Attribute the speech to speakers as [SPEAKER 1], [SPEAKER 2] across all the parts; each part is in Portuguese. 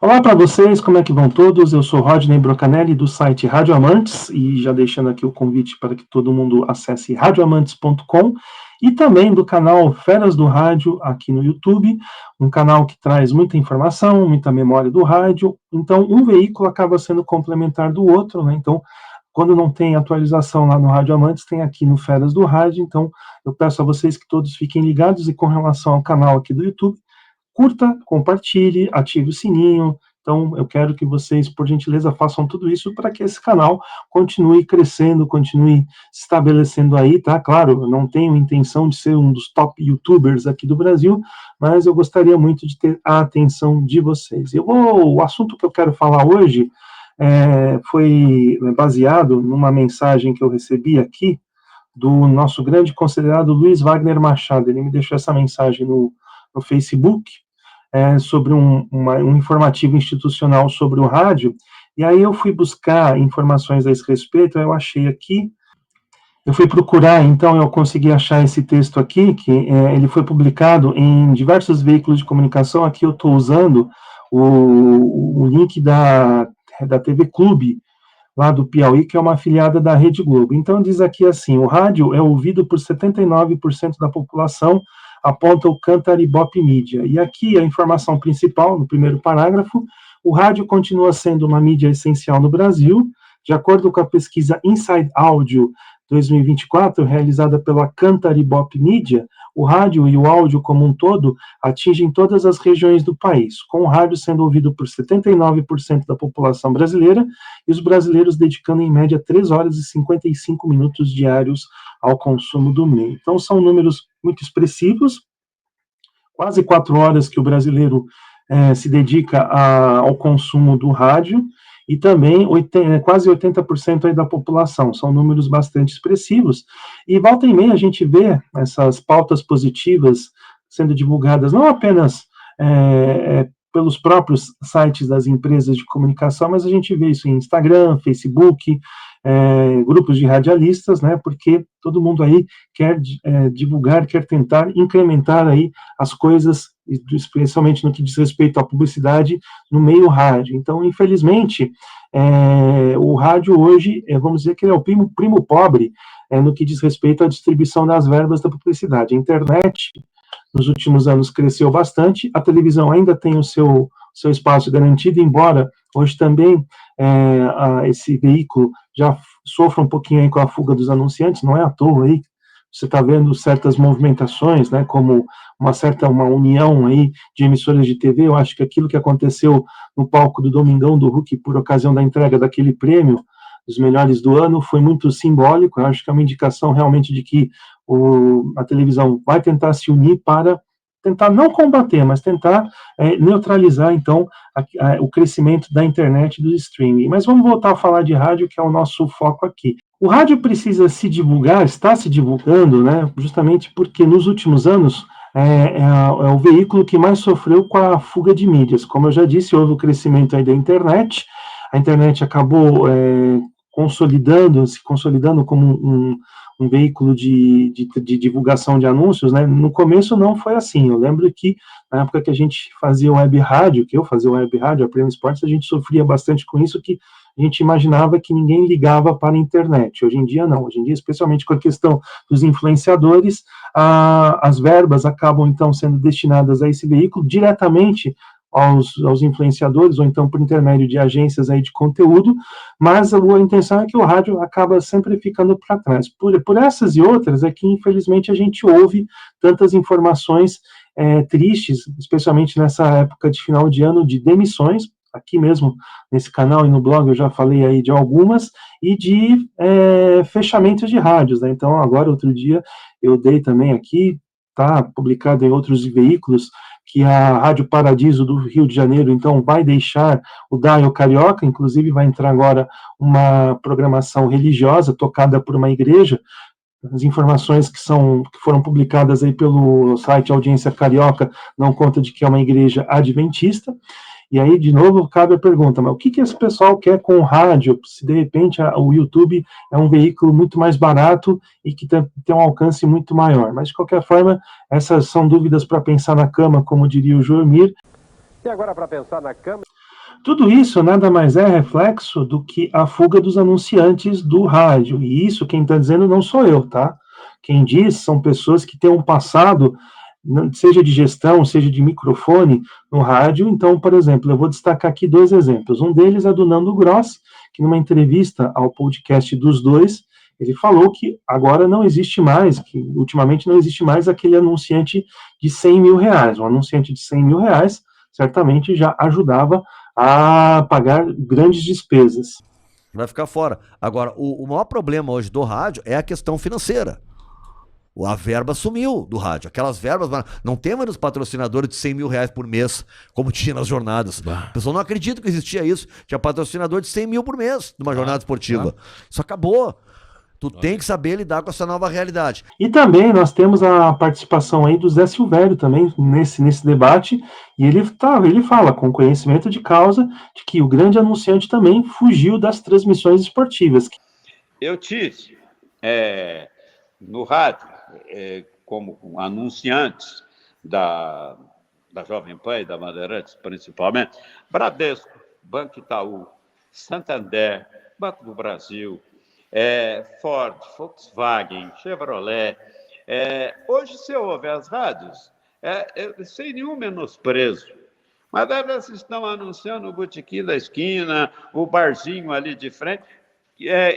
[SPEAKER 1] Olá para vocês, como é que vão todos? Eu sou Rodney Brocanelli do site Rádio Amantes e já deixando aqui o convite para que todo mundo acesse radioamantes.com e também do canal Feras do Rádio aqui no YouTube, um canal que traz muita informação, muita memória do rádio. Então, um veículo acaba sendo complementar do outro, né? Então, quando não tem atualização lá no Rádio Amantes, tem aqui no Feras do Rádio. Então, eu peço a vocês que todos fiquem ligados e com relação ao canal aqui do YouTube, curta, compartilhe, ative o sininho. Então, eu quero que vocês, por gentileza, façam tudo isso para que esse canal continue crescendo, continue se estabelecendo aí, tá? Claro, eu não tenho intenção de ser um dos top YouTubers aqui do Brasil, mas eu gostaria muito de ter a atenção de vocês. O assunto que eu quero falar hoje foi baseado numa mensagem que eu recebi aqui do nosso grande considerado Luiz Wagner Machado. Ele me deixou essa mensagem no Facebook, sobre um informativo institucional sobre o rádio, e aí eu fui buscar informações a esse respeito, eu achei aqui, eu fui procurar, então eu consegui achar esse texto aqui, que ele foi publicado em diversos veículos de comunicação. Aqui eu estou usando o link da TV Clube, lá do Piauí, que é uma afiliada da Rede Globo. Então diz aqui assim: o rádio é ouvido por 79% da população, aponta o Cantar Ibope Mídia. E aqui a informação principal, no primeiro parágrafo: o rádio continua sendo uma mídia essencial no Brasil. De acordo com a pesquisa Inside Audio 2024, realizada pela Cantar Ibope Mídia, o rádio e o áudio como um todo atingem todas as regiões do país, com o rádio sendo ouvido por 79% da população brasileira e os brasileiros dedicando em média 3 horas e 55 minutos diários ao consumo do meio. Então são números muito expressivos, quase 4 horas que o brasileiro se dedica ao consumo do rádio, e também quase 80% aí da população. São números bastante expressivos, e volta e meia a gente vê essas pautas positivas sendo divulgadas, não apenas pelos próprios sites das empresas de comunicação, mas a gente vê isso em Instagram, Facebook, grupos de radialistas, né, porque todo mundo aí quer divulgar, quer tentar incrementar aí as coisas, especialmente no que diz respeito à publicidade no meio rádio. Então, infelizmente, o rádio hoje, vamos dizer que ele é o primo pobre no que diz respeito à distribuição das verbas da publicidade. A internet, nos últimos anos, cresceu bastante, a televisão ainda tem o seu espaço garantido, embora hoje também esse veículo já sofra um pouquinho aí com a fuga dos anunciantes. Não é à toa aí, você está vendo certas movimentações, né, como uma união aí de emissoras de TV. Eu acho que aquilo que aconteceu no palco do Domingão do Hulk, por ocasião da entrega daquele prêmio dos melhores do ano, foi muito simbólico. Eu acho que é uma indicação realmente de que a televisão vai tentar se unir para tentar não combater, mas tentar neutralizar, então, o crescimento da internet e do streaming. Mas vamos voltar a falar de rádio, que é o nosso foco aqui. O rádio precisa se divulgar, está se divulgando, né, justamente porque nos últimos anos é o veículo que mais sofreu com a fuga de mídias. Como eu já disse, houve o crescimento aí da internet, a internet acabou se consolidando como um veículo de divulgação de anúncios, né? No começo não foi assim. Eu lembro que na época que a gente fazia web rádio, que eu fazia web rádio, a Prêmio Esportes, a gente sofria bastante com isso, que a gente imaginava que ninguém ligava para a internet. Hoje em dia não. Hoje em dia, especialmente com a questão dos influenciadores, as verbas acabam então sendo destinadas a esse veículo diretamente aos influenciadores, ou então por intermédio de agências aí de conteúdo, mas a intenção é que o rádio acaba sempre ficando para trás. Por essas e outras é que, infelizmente, a gente ouve tantas informações tristes, especialmente nessa época de final de ano, de demissões. Aqui mesmo, nesse canal e no blog, eu já falei aí de algumas, e de fechamentos de rádios, né? Então, agora, outro dia, eu dei também aqui, tá publicado em outros veículos, que a Rádio Paradiso do Rio de Janeiro, então, vai deixar o Dial Carioca. Inclusive vai entrar agora uma programação religiosa tocada por uma igreja. As informações que foram publicadas aí pelo site Audiência Carioca dão conta de que é uma igreja adventista. E aí, de novo, cabe a pergunta: mas o que esse pessoal quer com o rádio, se de repente o YouTube é um veículo muito mais barato e que tem um alcance muito maior? Mas, de qualquer forma, essas são dúvidas para pensar na cama, como diria o Joemir.
[SPEAKER 2] E agora, para pensar na cama...
[SPEAKER 1] Tudo isso nada mais é reflexo do que a fuga dos anunciantes do rádio. E isso quem está dizendo não sou eu, tá? Quem diz são pessoas que têm um passado, seja de gestão, seja de microfone no rádio. Então, por exemplo, eu vou destacar aqui 2 exemplos. Um deles é do Nando Gross, que numa entrevista ao podcast dos dois, ele falou que agora não existe mais, que ultimamente não existe mais aquele anunciante de R$ 100.000. Um anunciante de R$ 100.000 certamente já ajudava a pagar grandes despesas.
[SPEAKER 2] Vai ficar fora. Agora, o maior problema hoje do rádio é a questão financeira. A verba sumiu do rádio. Aquelas verbas, não tem mais os patrocinadores de R$ 100.000 por mês, como tinha nas jornadas. A pessoa não acredita que existia isso. Tinha patrocinador de 100 mil por mês numa jornada esportiva. Isso acabou. Tu tem que saber lidar com essa nova realidade.
[SPEAKER 1] E também nós temos a participação aí do Zé Silvério também nesse debate, e ele fala com conhecimento de causa de que o grande anunciante também fugiu das transmissões esportivas.
[SPEAKER 3] Eu tive no rádio, como anunciantes da Jovem Pan e da Bandeirantes, principalmente, Bradesco, Banco Itaú, Santander, Banco do Brasil, Ford, Volkswagen, Chevrolet. Hoje, se ouve as rádios, sem nenhum menosprezo, mas elas estão anunciando o botequim da esquina, o barzinho ali de frente,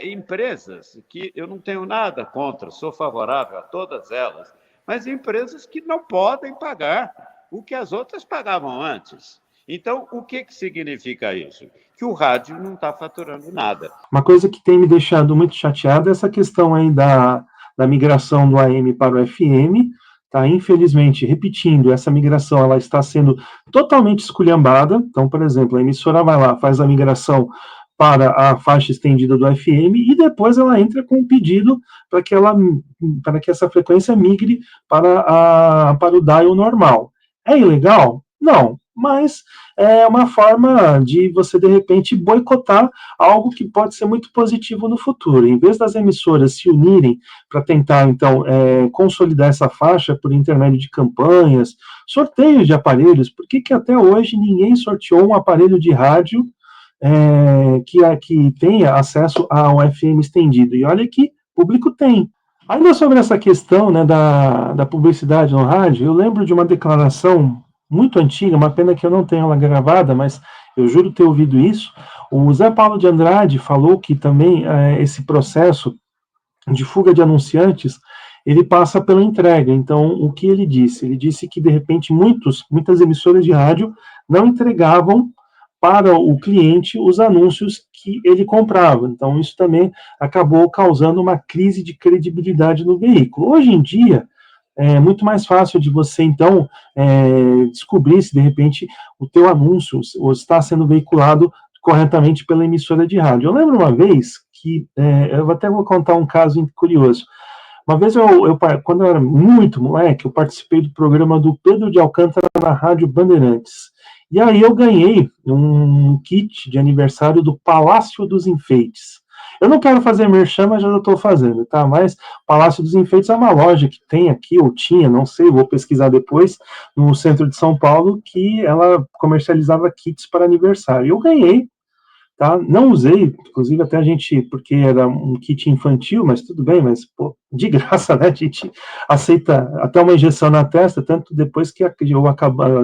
[SPEAKER 3] empresas que eu não tenho nada contra, sou favorável a todas elas, mas empresas que não podem pagar o que as outras pagavam antes. Então, o que significa isso? Que o rádio não está faturando nada.
[SPEAKER 1] Uma coisa que tem me deixado muito chateado é essa questão aí da migração do AM para o FM. Tá? Infelizmente, repetindo, essa migração ela está sendo totalmente esculhambada. Então, por exemplo, a emissora vai lá, faz a migração para a faixa estendida do FM e depois ela entra com um pedido para que essa frequência migre para o dial normal. É ilegal? Não, mas é uma forma de você, de repente, boicotar algo que pode ser muito positivo no futuro. Em vez das emissoras se unirem para tentar, então, consolidar essa faixa por intermédio de campanhas, sorteios de aparelhos, por que até hoje ninguém sorteou um aparelho de rádio que tenha acesso ao FM estendido? E olha que público tem. Ainda sobre essa questão, né, da publicidade no rádio, eu lembro de uma declaração muito antiga, uma pena que eu não tenho ela gravada, mas eu juro ter ouvido isso. O Zé Paulo de Andrade falou que também esse processo de fuga de anunciantes, ele passa pela entrega. Então, o que ele disse? Ele disse que, de repente, muitas emissoras de rádio não entregavam para o cliente os anúncios que ele comprava. Então, isso também acabou causando uma crise de credibilidade no veículo. Hoje em dia, é muito mais fácil de você, então, descobrir se, de repente, o teu anúncio está sendo veiculado corretamente pela emissora de rádio. Eu lembro uma vez que, eu até vou contar um caso curioso. Uma vez, quando eu era muito moleque, eu participei do programa do Pedro de Alcântara na Rádio Bandeirantes. E aí eu ganhei um kit de aniversário do Palácio dos Enfeites. Eu não quero fazer merchan, mas já estou fazendo, tá? Mas Palácio dos Enfeites é uma loja que tem aqui, ou tinha, não sei, vou pesquisar depois, no centro de São Paulo, que ela comercializava kits para aniversário. Eu ganhei, tá? Não usei, inclusive até porque era um kit infantil, mas tudo bem, mas, pô, de graça, né? A gente aceita até uma injeção na testa, tanto depois que a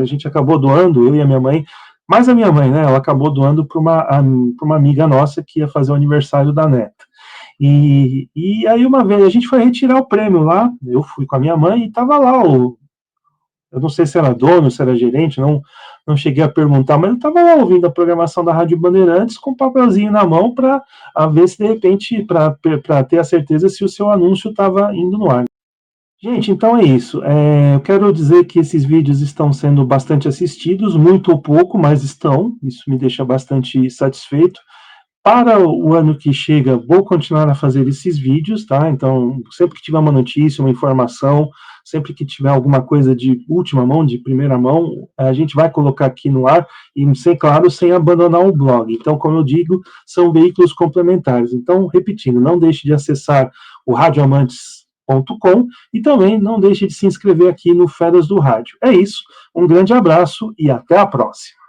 [SPEAKER 1] gente acabou doando, eu e a minha mãe, mas a minha mãe, né, ela acabou doando para uma amiga nossa que ia fazer o aniversário da neta. E aí uma vez a gente foi retirar o prêmio lá, eu fui com a minha mãe e estava lá eu não sei se era dono, se era gerente, não cheguei a perguntar, mas eu estava lá ouvindo a programação da Rádio Bandeirantes com um papelzinho na mão para ver se de repente, para ter a certeza se o seu anúncio estava indo no ar. Gente, então é isso. Eu quero dizer que esses vídeos estão sendo bastante assistidos, muito ou pouco, mas estão. Isso me deixa bastante satisfeito. Para o ano que chega, vou continuar a fazer esses vídeos, tá? Então, sempre que tiver uma notícia, uma informação, sempre que tiver alguma coisa de última mão, de primeira mão, a gente vai colocar aqui no ar, e, claro, sem abandonar o blog. Então, como eu digo, são veículos complementares. Então, repetindo, não deixe de acessar o radioamantes.com e também não deixe de se inscrever aqui no Feras do Rádio. É isso, um grande abraço e até a próxima.